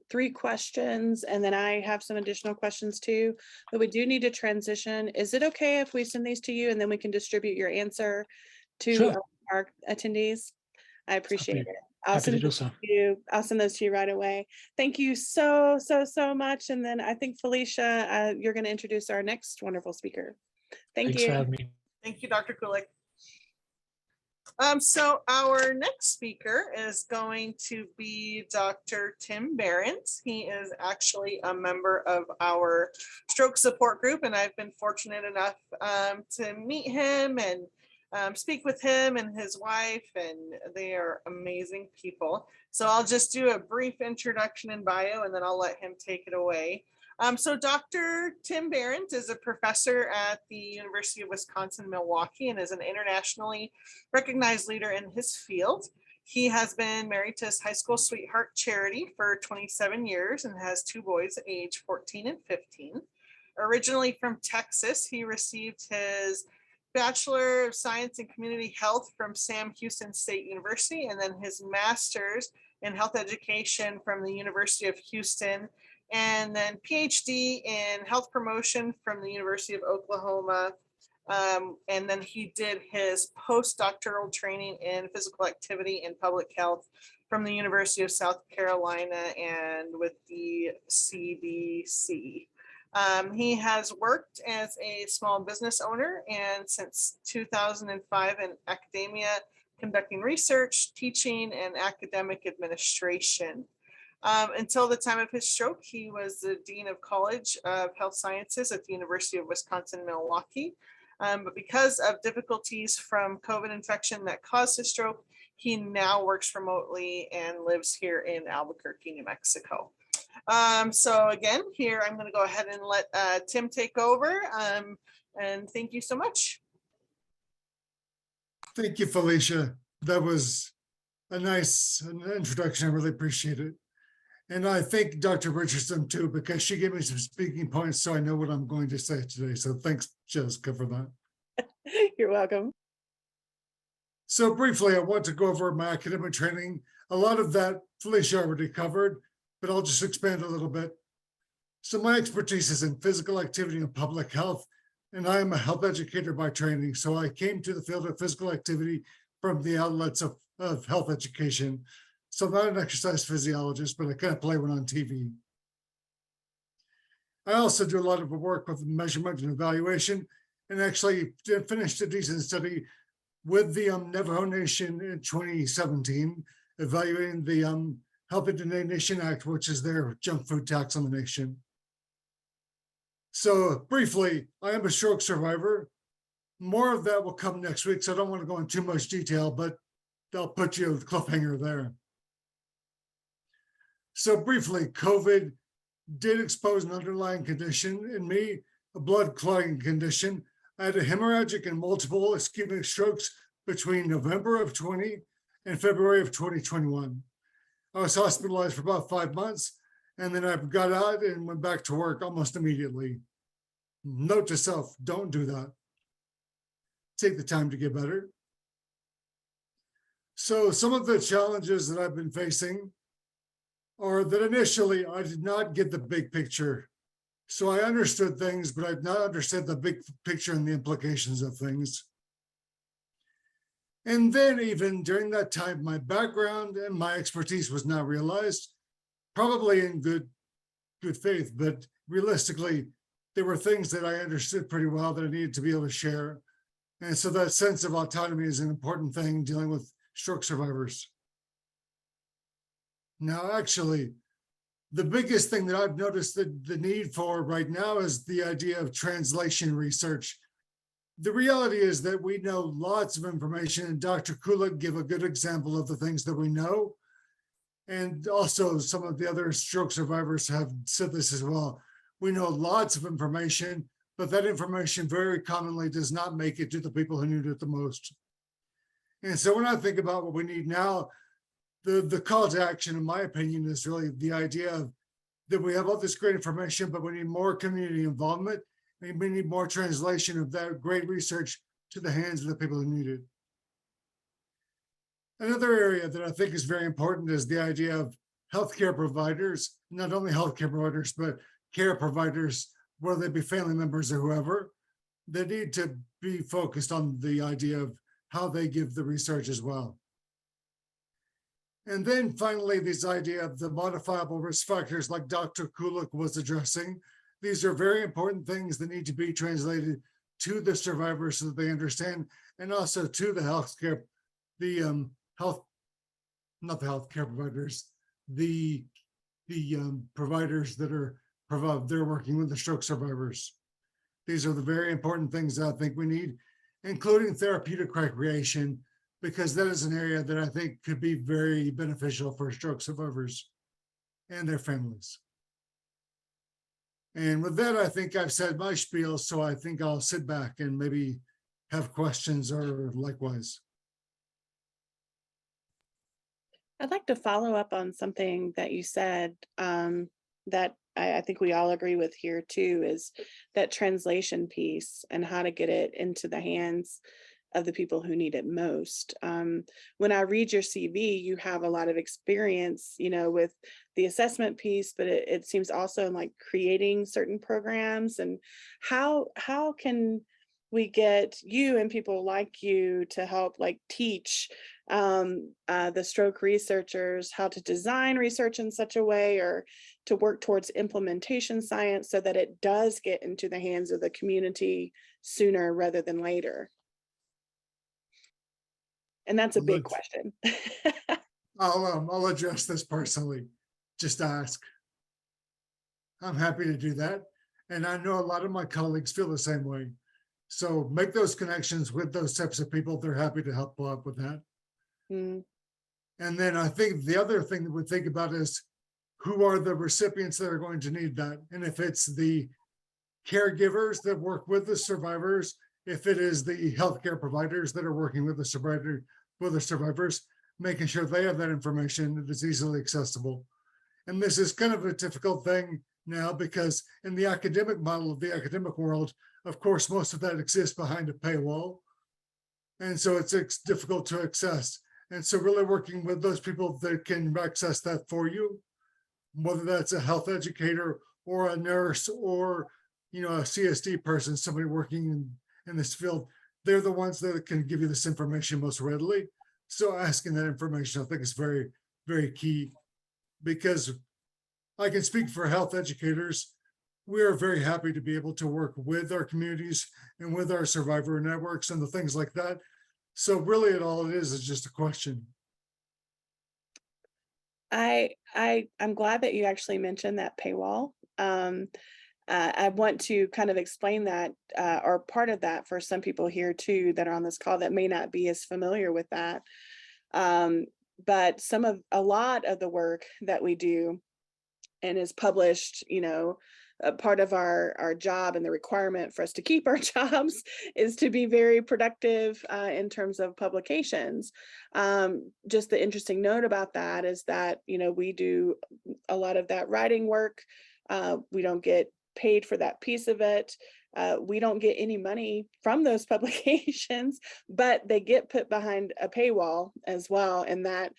3 questions, and then I have some additional questions too, but we do need to transition. Is it okay if we send these to you and then we can distribute your answer to Sure. our attendees? I appreciate it. Happy to do so. I'll send those to you right away. Thank you so much. And then I think Felicia, you're going to introduce our next wonderful speaker. Thanks for having me. Thank you, Dr. Kulik. So our next speaker is going to be Dr. Tim Behrens. He is actually a member of our stroke support group, and I've been fortunate enough to meet him and speak with him and his wife, and they are amazing people. So I'll just do a brief introduction and bio, and then I'll let him take it away. So Dr. Tim Behrens is a professor at the University of Wisconsin-Milwaukee and is an internationally recognized leader in his field. He has been married to his high school sweetheart, Charity, for 27 years and has 2 boys, age 14 and 15. Originally from Texas, he received his Bachelor of Science in Community Health from Sam Houston State University, and then his master's in health education from the University of Houston, and then PhD in health promotion from the University of Oklahoma. And then he did his postdoctoral training in physical activity and public health from the University of South Carolina and with the CDPC. He has worked as a small business owner and since 2005 in academia, conducting research, teaching, and academic administration. Until the time of his stroke, he was the Dean of College of Health Sciences at the University of Wisconsin-Milwaukee. But because of difficulties from COVID infection that caused his stroke, he now works remotely and lives here in Albuquerque, New Mexico. So again, here I'm going to go ahead and let Tim take over. And thank you so much. Thank you, Felicia. That was a nice introduction. I really appreciate it. And I thank Dr. Richardson too, because she gave me some speaking points so I know what I'm going to say today. So thanks, Jessica, for that. You're welcome. So briefly, I want to go over my academic training. A lot of that Felicia already covered, but I'll just expand a little bit. So my expertise is in physical activity and public health, and I am a health educator by training. So I came to the field of physical activity from the outlets of health education. So I'm not an exercise physiologist, but I kind of play one on TV. I also do a lot of work with measurement and evaluation, and actually finished a decent study with the Navajo Nation in 2017, evaluating the Healthy Today Nation Act, which is their junk food tax on the nation. So briefly, I am a stroke survivor. More of that will come next week, so I don't want to go into too much detail, but I'll put you a cliffhanger there. So briefly, COVID did expose an underlying condition in me, a blood clotting condition. I had a hemorrhagic and multiple ischemic strokes between November of 20 and February of 2021. I was hospitalized for about 5 months, and then I got out and went back to work almost immediately. Note to self, don't do that. Take the time to get better. So some of the challenges that I've been facing are that initially I did not get the big picture. So I understood things, but I've not understood the big picture and the implications of things. And then even during that time, my background and my expertise was not realized, probably in good faith, but realistically, there were things that I understood pretty well that I needed to be able to share. And so that sense of autonomy is an important thing dealing with stroke survivors. Now, actually, the biggest thing that I've noticed the need for right now is the idea of translation research. The reality is that we know lots of information, and Dr. Kulik gave a good example of the things that we know. And also some of the other stroke survivors have said this as well. We know lots of information, but that information very commonly does not make it to the people who need it the most. And so when I think about what we need now, the call to action, in my opinion, is really the idea of that we have all this great information, but we need more community involvement. And we need more translation of that great research to the hands of the people who need it. Another area that I think is very important is the idea of healthcare providers, not only healthcare providers, but care providers, whether they be family members or whoever, they need to be focused on the idea of how they give the research as well. And then finally, this idea of the modifiable risk factors like Dr. Kulik was addressing. These are very important things that need to be translated to the survivors so that they understand, and also to the healthcare, not the healthcare providers, the providers that are they're working with the stroke survivors. These are the very important things that I think we need, including therapeutic recreation, because that is an area that I think could be very beneficial for stroke survivors and their families. And with that, I think I've said my spiel, so I think I'll sit back and maybe have questions or likewise. I'd like to follow up on something that you said that I think we all agree with here too, is that translation piece and how to get it into the hands of the people who need it most. When I read your CV, you have a lot of experience, with the assessment piece, but it seems also in like creating certain programs. And how can we get you and people like you to help like teach the stroke researchers how to design research in such a way, or to work towards implementation science so that it does get into the hands of the community sooner rather than later? And that's a big question. I'll address this personally. Just ask. I'm happy to do that. And I know a lot of my colleagues feel the same way. So make those connections with those types of people. They're happy to help out with that. Mm. And then I think the other thing that we think about is who are the recipients that are going to need that? And if it's the caregivers that work with the survivors, if it is the healthcare providers that are working with the survivors, making sure they have that information that is easily accessible. And this is kind of a difficult thing now, because in the academic model of the academic world, of course, most of that exists behind a paywall. And so it's difficult to access. And so really working with those people that can access that for you, whether that's a health educator or a nurse or, a CSD person, somebody working in this field, they're the ones that can give you this information most readily. So asking that information, I think, is very, very key, because I can speak for health educators. We are very happy to be able to work with our communities and with our survivor networks and the things like that. So really all it is just a question. I'm glad that you actually mentioned that paywall. I want to kind of explain that, or part of that, for some people here too that are on this call that may not be as familiar with that. But a lot of the work that we do and is published, a part of our job and the requirement for us to keep our jobs is to be very productive in terms of publications. Just the interesting note about that is that, we do a lot of that writing work. We don't get paid for that piece of it. We don't get any money from those publications, but they get put behind a paywall as well, and that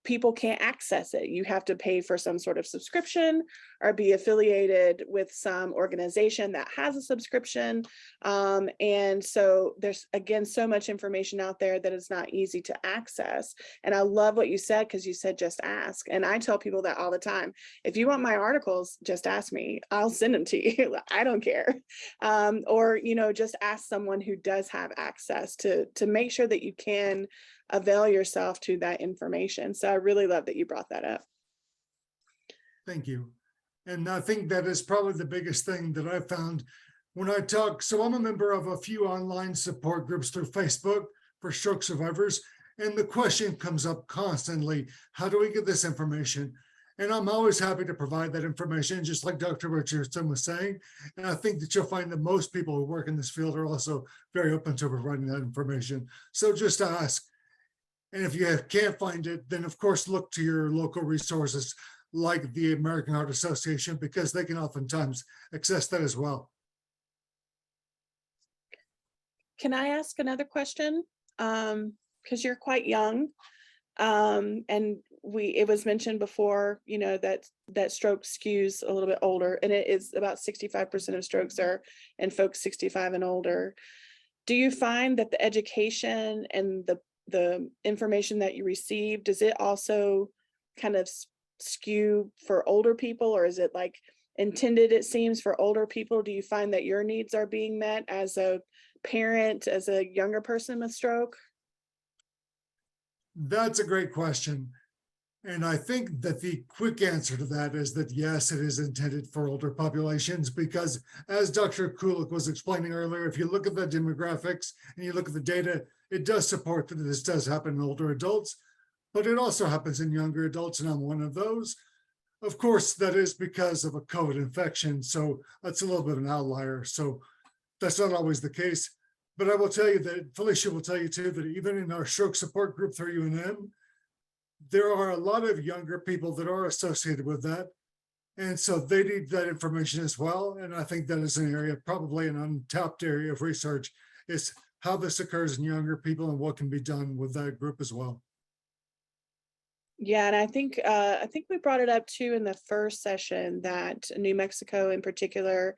people can't access it. You have to pay for some sort of subscription or be affiliated with some organization that has a subscription. And so there's, again, so much information out there that is not easy to access. And I love what you said, because you said, just ask. And I tell people that all the time. If you want my articles, just ask me. I'll send them to you. I don't care. Or, just ask someone who does have access to make sure that you can avail yourself to that information. So I really love that you brought that up. Thank you. And I think that is probably the biggest thing that I found when I talk. So I'm a member of a few online support groups through Facebook for stroke survivors. And the question comes up constantly, how do we get this information? And I'm always happy to provide that information, just like Dr. Richardson was saying. And I think that you'll find that most people who work in this field are also very open to providing that information. So just ask. And if you can't find it, then of course, look to your local resources like the American Heart Association, because they can oftentimes access that as well. Can I ask another question? Because you're quite young. And it was mentioned before, you know, that stroke skews a little bit older, and it is about 65% of strokes are in folks 65 and older. Do you find that the education and the information that you receive, does it also kind of skew for older people, or is it like intended, it seems, for older people? Do you find that your needs are being met as a parent, as a younger person with stroke? That's a great question. And I think that the quick answer to that is that yes, it is intended for older populations, because as Dr. Kulik was explaining earlier, if you look at the demographics and you look at the data, it does support that this does happen in older adults, but it also happens in younger adults, and I'm one of those. Of course, that is because of a COVID infection, so that's a little bit of an outlier. So that's not always the case. But I will tell you that Felicia will tell you too, that even in our stroke support group through UNM, there are a lot of younger people that are associated with that. And so they need that information as well. And I think that is an area, probably an untapped area of research, is how this occurs in younger people and what can be done with that group as well. Yeah, and I think we brought it up too in the first session that New Mexico in particular,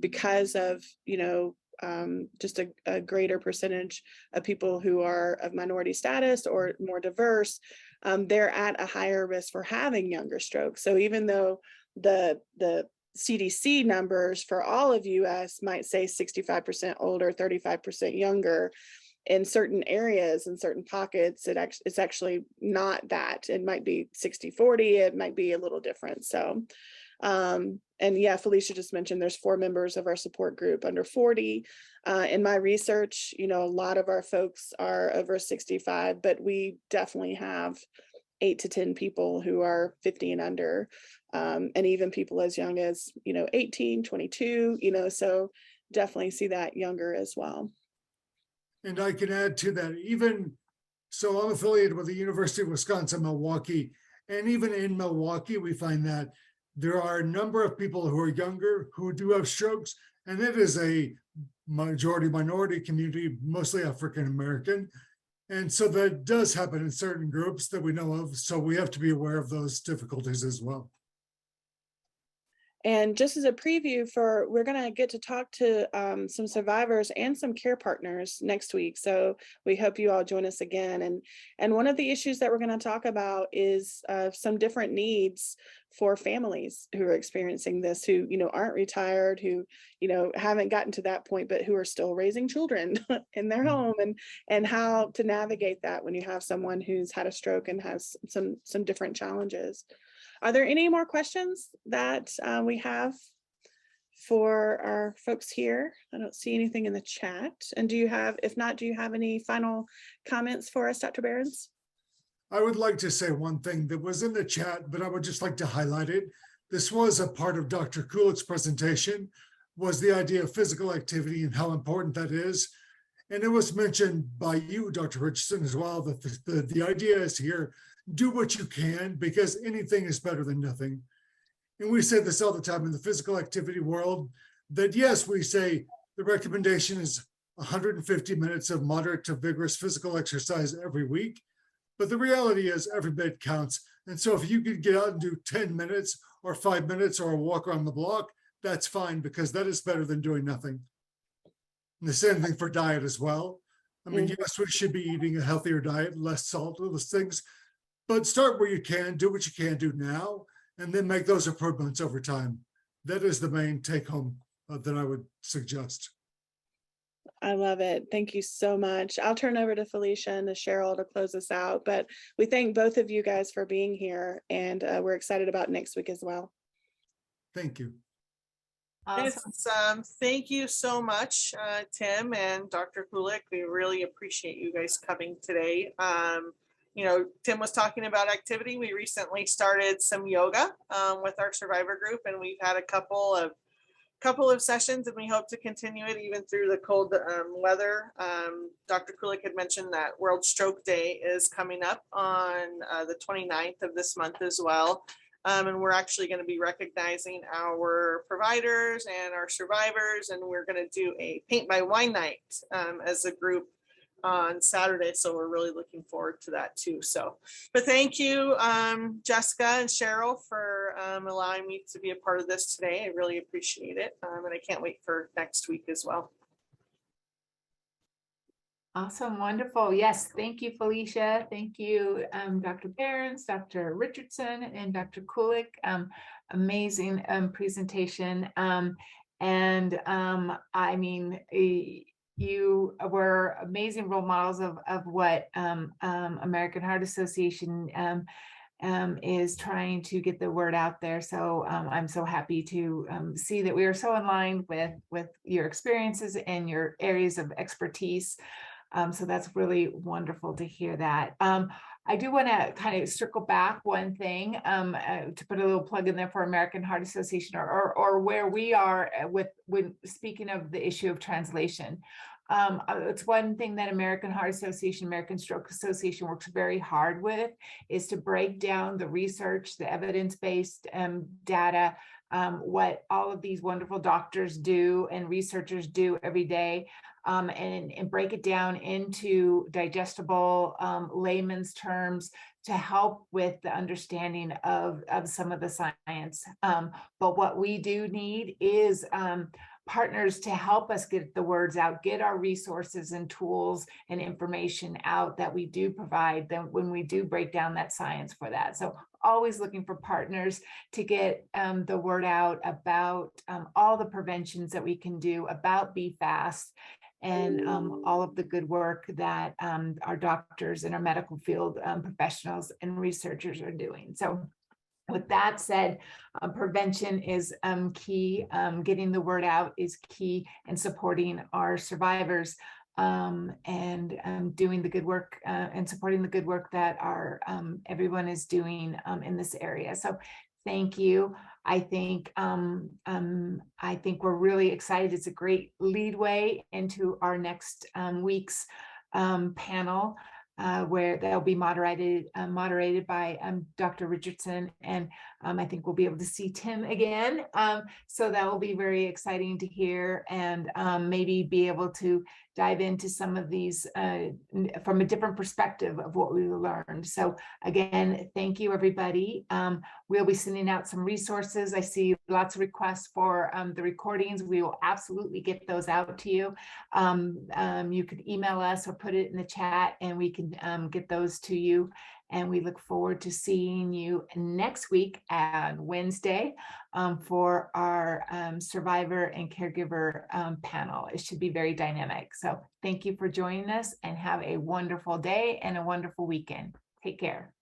because of, you know, just a greater percentage of people who are of minority status or more diverse, they're at a higher risk for having younger strokes. So even though the CDC numbers for all of US might say 65% older, 35% younger, in certain areas, in certain pockets, it's actually not that. It might be 60-40, it might be a little different. So, and yeah, Felicia just mentioned there's 4 members of our support group under 40. In my research, you know, a lot of our folks are over 65, but we definitely have 8 to 10 people who are 50 and under, and even people as young as, you know, 18, 22, you know, so definitely see that younger as well. And I can add to that, even, so I'm affiliated with the University of Wisconsin-Milwaukee, and even in Milwaukee, we find that there are a number of people who are younger who do have strokes, and it is a majority minority community, mostly African-American. And so that does happen in certain groups that we know of. So we have to be aware of those difficulties as well. And just as a preview for, we're going to get to talk to some survivors and some care partners next week. So we hope you all join us again. And one of the issues that we're going to talk about is some different needs for families who are experiencing this, who, you know, aren't retired, who, you know, haven't gotten to that point, but who are still raising children in their home, and how to navigate that when you have someone who's had a stroke and has some different challenges. Are there any more questions that we have for our folks here? I don't see anything in the chat. And do you have, if not, do you have any final comments for us, Dr. Behrens? I would like to say one thing that was in the chat, but I would just like to highlight it. This was a part of Dr. Kulik's presentation, was the idea of physical activity and how important that is. And it was mentioned by you, Dr. Richardson, as well, that the idea is here, do what you can, because anything is better than nothing. And we say this all the time in the physical activity world, that yes, we say the recommendation is 150 minutes of moderate to vigorous physical exercise every week. But the reality is every bit counts. And so if you could get out and do 10 minutes or 5 minutes or a walk around the block, that's fine, because that is better than doing nothing. And the same thing for diet as well. I mean, yes, we should be eating a healthier diet, less salt, all those things, but start where you can, do what you can do now, and then make those improvements over time. That is the main take home that I would suggest. I love it. Thank you so much. I'll turn over to Felicia and to Sheryl to close us out, but we thank both of you guys for being here, and we're excited about next week as well. Thank you. Awesome. Yes, thank you so much, Tim and Dr. Kulik. We really appreciate you guys coming today. You know, Tim was talking about activity. We recently started some yoga with our survivor group, and we've had a couple of sessions, and we hope to continue it even through the cold weather. Dr. Kulik had mentioned that World Stroke Day is coming up on the 29th of this month as well. And we're actually going to be recognizing our providers and our survivors, and we're going to do a paint by wine night as a group on Saturday. So we're really looking forward to that too. So, but thank you, Jessica and Sheryl, for allowing me to be a part of this today. I really appreciate it. And I can't wait for next week as well. Awesome, wonderful. Yes, thank you, Felicia. Thank you, Dr. Behrens, Dr. Richardson, and Dr. Kulik. Amazing presentation. I mean, you were amazing role models of what American Heart Association is trying to get the word out there. So I'm so happy to see that we are so in line with your experiences and your areas of expertise. So that's really wonderful to hear that. I do want to kind of circle back one thing to put a little plug in there for American Heart Association or where we are when speaking of the issue of translation. It's one thing that American Heart Association, American Stroke Association works very hard with is to break down the research, the evidence-based data, what all of these wonderful doctors do and researchers do every day, and break it down into digestible layman's terms to help with the understanding of some of the science. But what we do need is partners to help us get the words out, get our resources and tools and information out that we do provide them when we do break down that science for that. So always looking for partners to get the word out about all the preventions that we can do about BFAST and all of the good work that our doctors and our medical field professionals and researchers are doing. So with that said, prevention is key. Getting the word out is key, and supporting our survivors and doing the good work and supporting the good work that our everyone is doing in this area. So thank you. I think we're really excited. It's a great leadway into our next week's panel. Where they'll be moderated by Dr. Richardson, and I think we'll be able to see Tim again. So that will be very exciting to hear, and maybe be able to dive into some of these from a different perspective of what we learned. So again, thank you, everybody. We'll be sending out some resources. I see lots of requests for the recordings. We will absolutely get those out to you. You could email us or put it in the chat, and we can get those to you. And we look forward to seeing you next week on Wednesday for our survivor and caregiver panel. It should be very dynamic. So thank you for joining us, and have a wonderful day and a wonderful weekend. Take care.